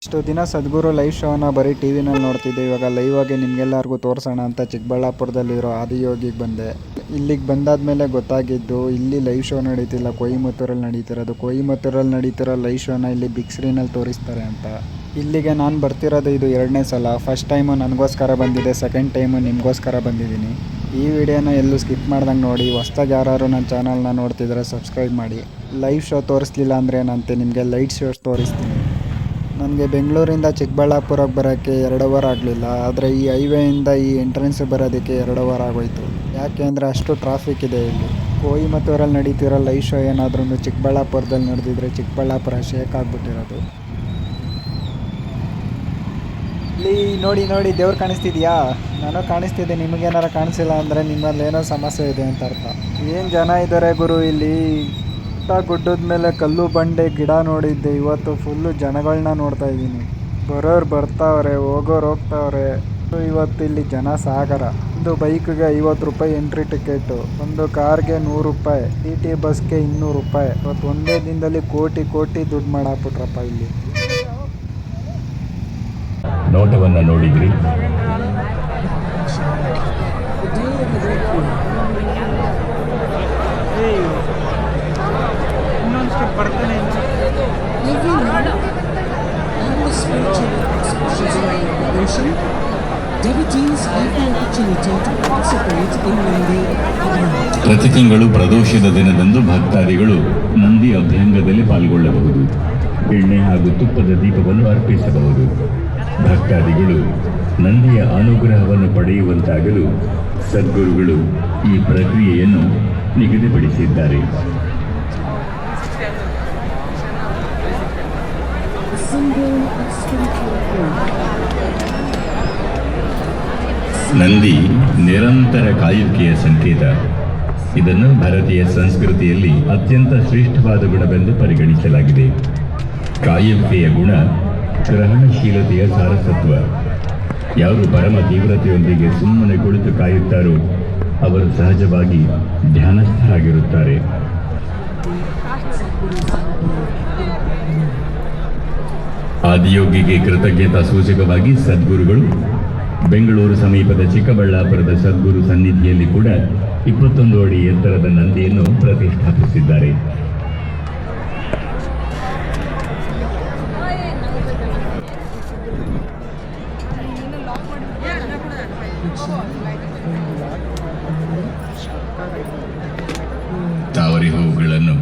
ಇಷ್ಟು ದಿನ ಸದ್ಗುರು ಲೈವ್ ಶೋನ ಬರೀ ಟಿ ವಿನಲ್ಲಿ ನೋಡ್ತಿದ್ದೆ. ಇವಾಗ ಲೈವ್ ಆಗಿ ನಿಮ್ಗೆಲ್ಲರಿಗೂ ತೋರಿಸೋಣ ಅಂತ ಚಿಕ್ಕಬಳ್ಳಾಪುರದಲ್ಲಿರೋ ಆದಿಯೋಗಿಗೆ ಬಂದೆ. ಇಲ್ಲಿಗೆ ಬಂದಾದ್ಮೇಲೆ ಗೊತ್ತಾಗಿದ್ದು ಇಲ್ಲಿ ಲೈವ್ ಶೋ ನಡೀತಿಲ್ಲ, ಕೊಯಿಮತ್ತೂರಲ್ಲಿ ನಡೀತಿರೋದು. ಕೊಯಿಮತ್ತೂರಲ್ಲಿ ನಡೀತಿರೋ ಲೈವ್ ಶೋನ ಇಲ್ಲಿ ಬಿಗ್ ಸ್ಕ್ರೀನಲ್ಲಿ ತೋರಿಸ್ತಾರೆ ಅಂತ. ಇಲ್ಲಿಗೆ ನಾನು ಬರ್ತಿರೋದು ಇದು 2ನೇ ಸಲ. ಫಸ್ಟ್ ಟೈಮು ನನಗೋಸ್ಕರ ಬಂದಿದೆ, ಸೆಕೆಂಡ್ ಟೈಮು ನಿಮಗೋಸ್ಕರ ಬಂದಿದ್ದೀನಿ. ಈ ವಿಡಿಯೋನ ಎಲ್ಲೂ ಸ್ಕಿಪ್ ಮಾಡ್ದಂಗೆ ನೋಡಿ. ಹೊಸ್ದಾಗಿ ಯಾರು ನನ್ನ ಚಾನಲ್ನ ನೋಡ್ತಿದ್ರೆ ಸಬ್ಸ್ಕ್ರೈಬ್ ಮಾಡಿ. ಲೈವ್ ಶೋ ತೋರಿಸ್ಲಿಲ್ಲ ಅಂದರೆ ನಂತೆ ನಿಮಗೆ ಲೈಟ್ ಶೋ ತೋರಿಸ್ತೀನಿ. ನನಗೆ ಬೆಂಗಳೂರಿಂದ ಚಿಕ್ಕಬಳ್ಳಾಪುರಕ್ಕೆ ಬರೋಕ್ಕೆ 2 ಅವರ್ ಆಗಲಿಲ್ಲ, ಆದರೆ ಈ ಹೈವೇಯಿಂದ ಈ ಎಂಟ್ರೆನ್ಸ್ ಬರೋದಕ್ಕೆ 2 ಅವರ್ ಆಗೋಯ್ತು. ಯಾಕೆಂದರೆ ಅಷ್ಟು ಟ್ರಾಫಿಕ್ ಇದೆ ಇಲ್ಲಿ. ಕೊಯಿಮತ್ತೂರಲ್ಲಿ ನಡೀತಿರೋ ಲೈವ್ ಶೋ ಏನಾದ್ರೂ ಚಿಕ್ಕಬಳ್ಳಾಪುರದಲ್ಲಿ ನಡೆದಿದ್ರೆ ಚಿಕ್ಕಬಳ್ಳಾಪುರ ಶೇಕ್ ಆಗಿಬಿಟ್ಟಿರೋದು. ಇಲ್ಲಿ ನೋಡಿ ದೇವ್ರು ಕಾಣಿಸ್ತಿದ್ಯಾ? ನಾನು ಕಾಣಿಸ್ತಿದ್ದೆ, ನಿಮಗೇನಾರು ಕಾಣಿಸಿಲ್ಲ ಅಂದರೆ ನಿಮ್ಮಲ್ಲಿ ಏನೋ ಸಮಸ್ಯೆ ಇದೆ ಅಂತ ಅರ್ಥ. ಏನು ಜನ ಇದ್ದಾರೆ ಗುರು ಇಲ್ಲಿ. ಗುಡ್ಡದ ಮೇಲೆ ಕಲ್ಲು ಬಂಡೆ ಗಿಡ ನೋಡಿದ್ದೆ, ಇವತ್ತು ಫುಲ್ಲು ಜನಗಳನ್ನ ನೋಡ್ತಾ ಇದ್ದೀನಿ. ಬರೋರು ಬರ್ತಾವ್ರೆ, ಹೋಗೋರು ಹೋಗ್ತಾವ್ರೆ. ಇವತ್ತು ಇಲ್ಲಿ ಜನ ಸಾಗರ. ಒಂದು ಬೈಕ್ಗೆ 50 ರೂಪಾಯಿ ಎಂಟ್ರಿ ಟಿಕೆಟು, ಒಂದು ಕಾರ್ಗೆ 100 ರೂಪಾಯಿ, ಟಿ ಬಸ್ಗೆ 200 ರೂಪಾಯಿ. ಇವತ್ತು ಒಂದೇ ದಿನದಲ್ಲಿ ಕೋಟಿ ದುಡ್ಡು ಮಾಡಾಕ್ಬಿಟ್ರಪ್ಪ ಇಲ್ಲಿ. ನೋಟವನ್ನು ನೋಡಿದ್ರಿ. ಪ್ರತಿ ತಿಂಗಳು ಪ್ರದೋಷದ ದಿನದಂದು ಭಕ್ತಾದಿಗಳು ನಂದಿ ಅಭ್ಯಂಗದಲ್ಲಿ ಪಾಲ್ಗೊಳ್ಳಬಹುದು. ಎಣ್ಣೆ ಹಾಗೂ ತುಪ್ಪದ ದೀಪವನ್ನು ಅರ್ಪಿಸಬಹುದು. ಭಕ್ತಾದಿಗಳು ನಂದಿಯ ಅನುಗ್ರಹವನ್ನು ಪಡೆಯುವಂತಾಗಲು ಸದ್ಗುರುಗಳು ಈ ಪ್ರಕ್ರಿಯೆಯನ್ನು ನಿಗದಿಪಡಿಸಿದ್ದಾರೆ. ನಂದಿ ನಿರಂತರ ಕಾಯುವಿಕೆಯ ಸಂಕೇತ. ಇದನ್ನು ಭಾರತೀಯ ಸಂಸ್ಕೃತಿಯಲ್ಲಿ ಅತ್ಯಂತ ಶ್ರೇಷ್ಠವಾದ ಗುಣವೆಂದು ಪರಿಗಣಿಸಲಾಗಿದೆ. ಕಾಯುವಿಕೆಯ ಗುಣ ಗ್ರಹಣಶೀಲತೆಯ ಸಾರಸತ್ವ. ಯಾರು ಪರಮ ತೀವ್ರತೆಯೊಂದಿಗೆ ಸುಮ್ಮನೆ ಕುಳಿತು ಕಾಯುತ್ತಾರೋ ಅವರು ಸಹಜವಾಗಿ ಧ್ಯಾನಸ್ಥರಾಗಿರುತ್ತಾರೆ. ಆದಿಯೋಗಿಗೆ ಕೃತಜ್ಞತಾ ಸೂಚಕವಾಗಿ ಸದ್ಗುರುಗಳು ಬೆಂಗಳೂರು ಸಮೀಪದ ಚಿಕ್ಕಬಳ್ಳಾಪುರದ ಸದ್ಗುರು ಸನ್ನಿಧಿಯಲ್ಲಿ ಕೂಡ 21 ಅಡಿ ಎತ್ತರದ ನಂದಿಯನ್ನು ಪ್ರತಿಷ್ಠಾಪಿಸಿದ್ದಾರೆ. ತಾವರೆ ಹೂವುಗಳನ್ನು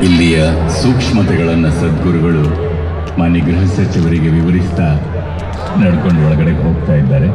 ಇಲ್ಲಿಯ ಸೂಕ್ಷ್ಮತೆಗಳನ್ನು ಸದ್ಗುರುಗಳು ಮಾನ್ಯ ಗೃಹ ಸಚಿವರಿಗೆ ವಿವರಿಸ್ತಾ ನಡ್ಕೊಂಡು ಒಳಗಡೆ ಹೋಗ್ತಾ ಇದ್ದಾರೆ.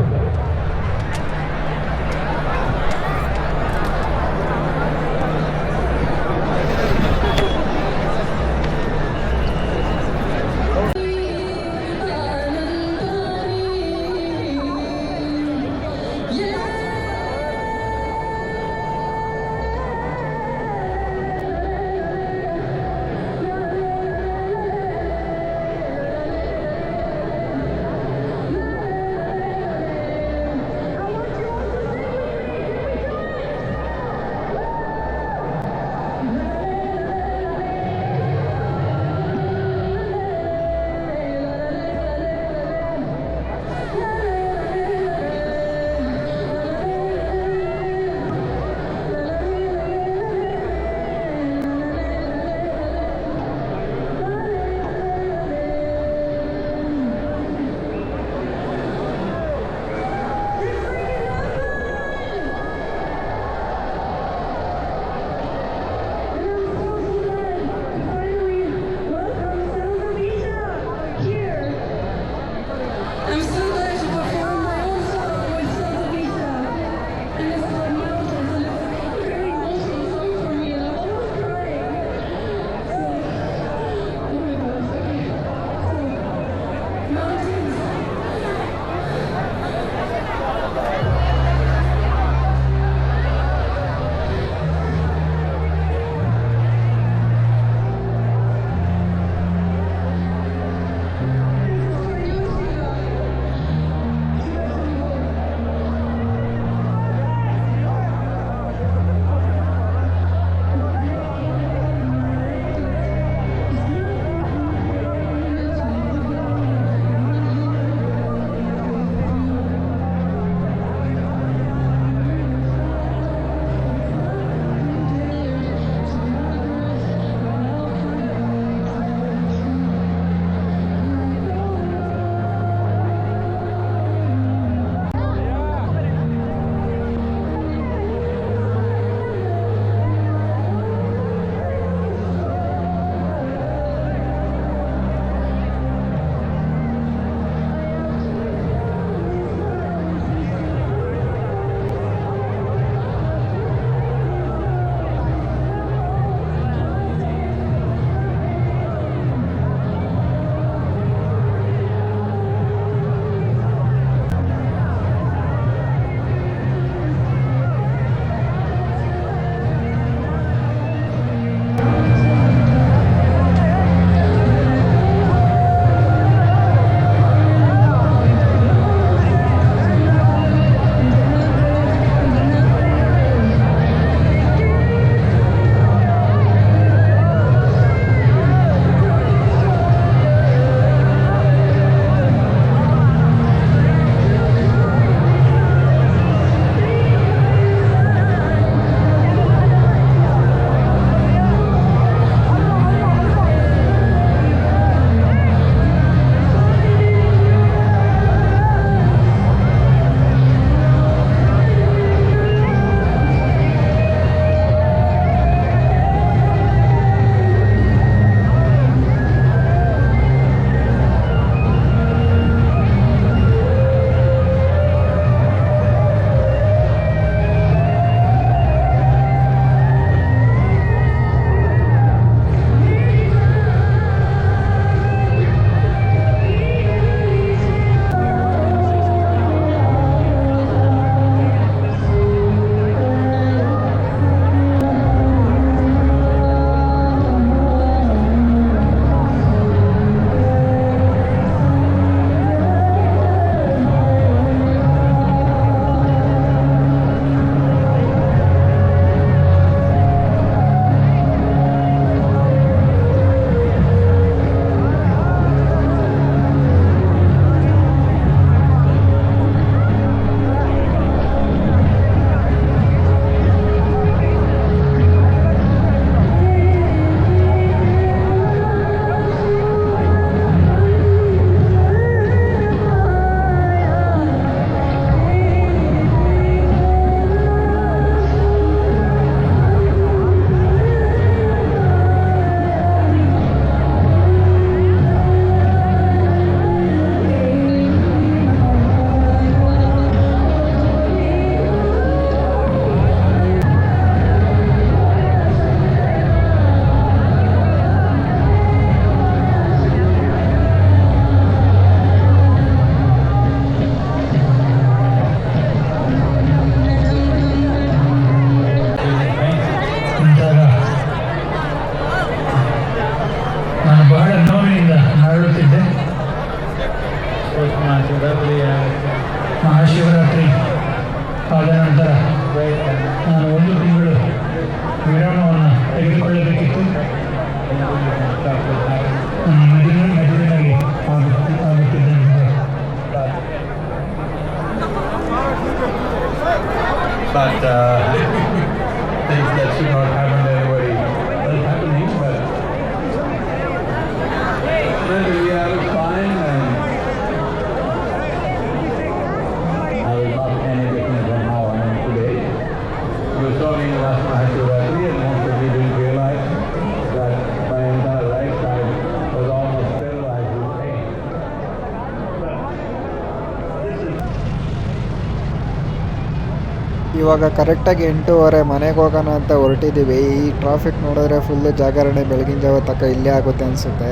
ಇವಾಗ ಕರೆಕ್ಟಾಗಿ 8:30 ಮನೆಗೆ ಹೋಗೋಣ ಅಂತ ಹೊರಟಿದ್ದೀವಿ. ಈ ಟ್ರಾಫಿಕ್ ನೋಡಿದ್ರೆ ಫುಲ್ಲು ಜಾಗರಣೆ ಬೆಳಗಿನ ಜಾವ ತನಕ ಇಲ್ಲೇ ಆಗುತ್ತೆ ಅನಿಸುತ್ತೆ.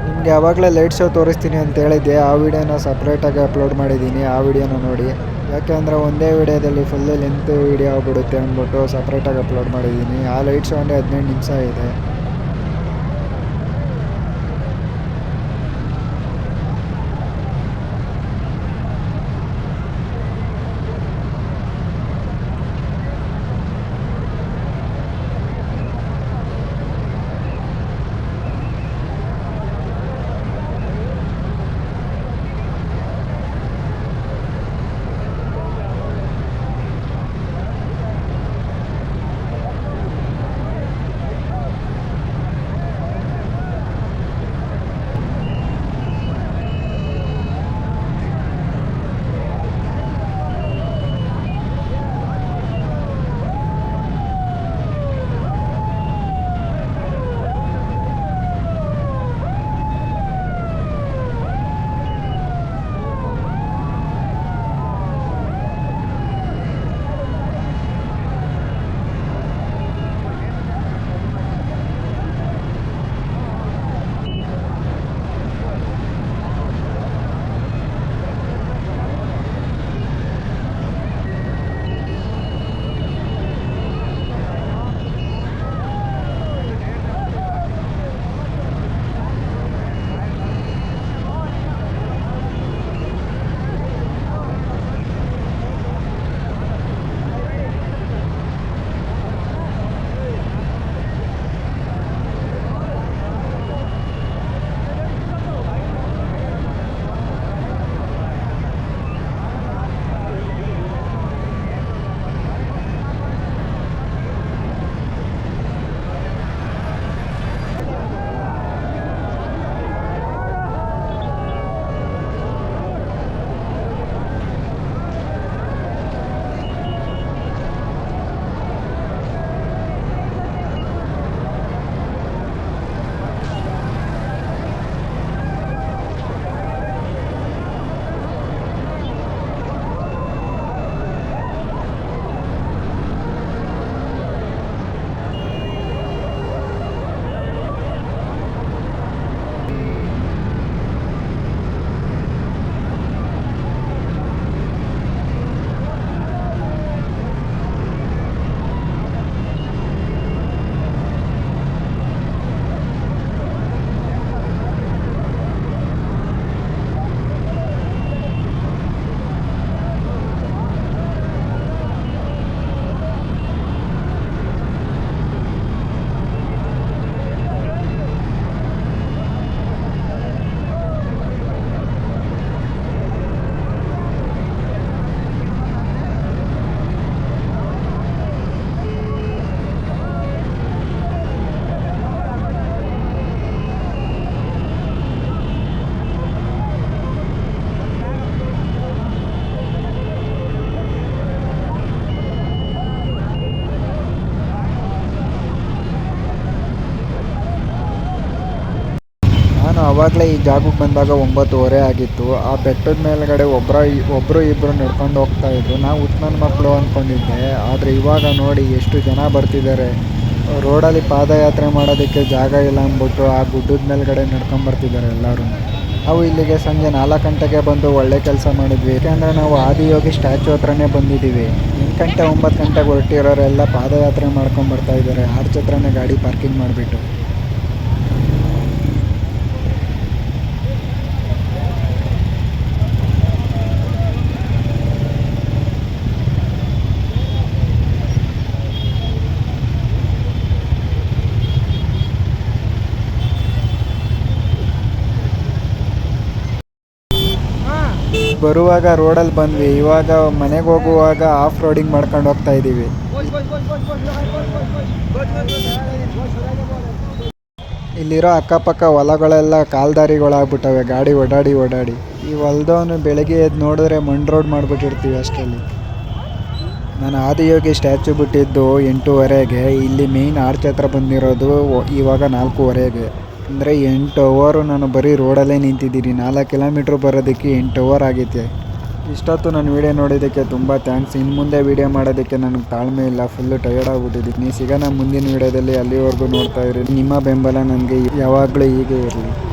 ನಿಮಗೆ ಆವಾಗಲೇ ಲೈಟ್ ಶೋ ತೋರಿಸ್ತೀನಿ ಅಂತ ಹೇಳಿದ್ದೆ, ಆ ವಿಡಿಯೋನ ಸಪ್ರೇಟಾಗಿ ಅಪ್ಲೋಡ್ ಮಾಡಿದ್ದೀನಿ, ಆ ವಿಡಿಯೋನ ನೋಡಿ. ಯಾಕೆಂದರೆ ಒಂದೇ ವಿಡಿಯೋದಲ್ಲಿ ಫುಲ್ಲು ಲೆಂತ್ ವಿಡಿಯೋ ಆಗ್ಬಿಡುತ್ತೆ ಅಂದ್ಬಿಟ್ಟು ಸಪ್ರೇಟಾಗಿ ಅಪ್ಲೋಡ್ ಮಾಡಿದ್ದೀನಿ. ಆ ಲೈಟ್ ಶೋ ಅಂದರೆ 15 ನಿಮಿಷ ಇದೆ. ಆವಾಗಲೇ ಈ ಜಾಗಕ್ಕೆ ಬಂದಾಗ 9:30 ಆಗಿತ್ತು. ಆ ಬೆಟ್ಟದ ಮೇಲ್ಗಡೆ ಒಬ್ಬರು ಇಬ್ಬರು ನಡ್ಕೊಂಡು ಹೋಗ್ತಾಯಿದ್ರು. ನಾವು ಉತ್ಮನ್ ಮಕ್ಕಳು ಅಂದ್ಕೊಂಡಿದ್ದೆ, ಆದರೆ ಇವಾಗ ನೋಡಿ ಎಷ್ಟು ಜನ ಬರ್ತಿದ್ದಾರೆ. ರೋಡಲ್ಲಿ ಪಾದಯಾತ್ರೆ ಮಾಡೋದಕ್ಕೆ ಜಾಗ ಇಲ್ಲ ಅಂದ್ಬಿಟ್ಟು ಆ ಗುಡ್ಡದ ಮೇಲ್ಗಡೆ ನಡ್ಕೊಂಬರ್ತಿದ್ದಾರೆ ಎಲ್ಲರೂ. ನಾವು ಇಲ್ಲಿಗೆ ಸಂಜೆ 4 ಗಂಟೆಗೆ ಬಂದು ಒಳ್ಳೆ ಕೆಲಸ ಮಾಡಿದ್ವಿ. ಯಾಕೆಂದರೆ ನಾವು ಆದಿಯೋಗಿ ಸ್ಟ್ಯಾಚು ಹತ್ರನೇ ಬಂದಿದ್ದೀವಿ. 8 ಗಂಟೆ 9 ಗಂಟೆಗೆ ಹೊರಟಿರೋರೆಲ್ಲ ಪಾದಯಾತ್ರೆ ಮಾಡ್ಕೊಂಬರ್ತಾ ಇದ್ದಾರೆ, ಆರ್ಚ್ ಹತ್ರನೇ ಗಾಡಿ ಪಾರ್ಕಿಂಗ್ ಮಾಡಿಬಿಟ್ಟು. ಬರುವಾಗ ರೋಡಲ್ಲಿ ಬಂದ್ವಿ, ಇವಾಗ ಮನೆಗೆ ಹೋಗುವಾಗ ಆಫ್ ರೋಡಿಂಗ್ ಮಾಡ್ಕೊಂಡು ಹೋಗ್ತಾ ಇದ್ದೀವಿ. ಇಲ್ಲಿರೋ ಅಕ್ಕಪಕ್ಕ ಹೊಲಗಳೆಲ್ಲ ಕಾಲ್ದಾರಿಗಳಾಗ್ಬಿಟ್ಟವೆ, ಗಾಡಿ ಓಡಾಡಿ. ಈ ಹೊಲದವನು ಬೆಳಗ್ಗೆ ಎದ್ದು ನೋಡಿದ್ರೆ ಮಣ್ಣು ರೋಡ್ ಮಾಡಿಬಿಟ್ಟಿರ್ತೀವಿ ಅಷ್ಟರಲ್ಲಿ. ನಾನು ಆದಿಯೋಗಿ ಸ್ಟ್ಯಾಚು ಬಿಟ್ಟಿದ್ದು 8:30ಗೆ, ಇಲ್ಲಿ ಮೇಯ್ನ್ ಆರ್ಚ್ ಹತ್ರ ಬಂದಿರೋದು ಇವಾಗ 4:30ಗೆ. ಅಂದರೆ 8 ಅವರ್ ನಾನು ಬರೀ ರೋಡಲ್ಲೇ ನಿಂತಿದ್ದೀನಿ. 4 ಕಿಲೋಮೀಟ್ರ್ ಬರೋದಕ್ಕೆ 8 ಅವರ್ ಆಗೈತೆ. ಇಷ್ಟೊತ್ತು ನಾನು ವೀಡಿಯೋ ನೋಡೋದಕ್ಕೆ ತುಂಬ ಥ್ಯಾಂಕ್ಸ್. ಇನ್ನು ಮುಂದೆ ವೀಡಿಯೋ ಮಾಡೋದಕ್ಕೆ ನನಗೆ ತಾಳ್ಮೆ ಇಲ್ಲ, ಫುಲ್ಲು ಟಯರ್ಡ್ ಆಗ್ಬಿಟ್ಟಿದ್ದೀನಿ. ಸಿಗೋಣ ಮುಂದಿನ ವೀಡಿಯೋದಲ್ಲಿ. ಅಲ್ಲಿವರೆಗೂ ನೋಡ್ತಾ ಇರಿ. ನಿಮ್ಮ ಬೆಂಬಲ ನನಗೆ ಯಾವಾಗಲೂ ಹೀಗೆ ಇರಲಿ.